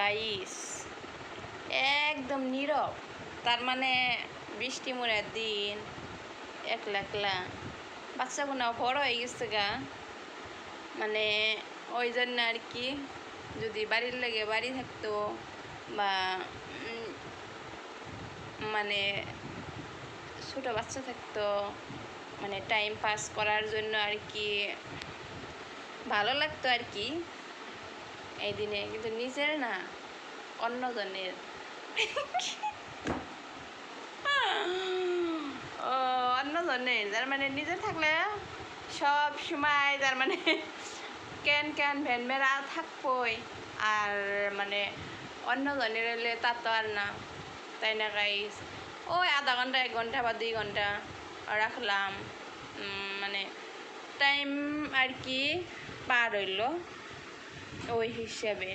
Guys একদম নীরব। তার মানে বৃষ্টি মরার দিন একলা একলা বাচ্চাগুলো বড় হয়ে গেছে গা, মানে ওই জন্য আর কি। যদি বাড়ির লেগে বাড়ি থাকতো বা মানে ছোটো বাচ্চা থাকতো, মানে টাইম পাস করার জন্য আর কি ভালো লাগতো আর কি এই দিনে। কিন্তু নিজের না, অন্যজনের অন্যজনের তার মানে নিজে থাকলে সব সময় তার মানে ক্যান ক্যান ভ্যান ভেড়া থাকবই, আর মানে অন্যজনের এলে তা তো আর না, তাই না গাইস? ওই আধা ঘন্টা 1 ঘন্টা বা 2 ঘন্টা রাখলাম, মানে টাইম আর কি পার হইল ওই হিসেবে।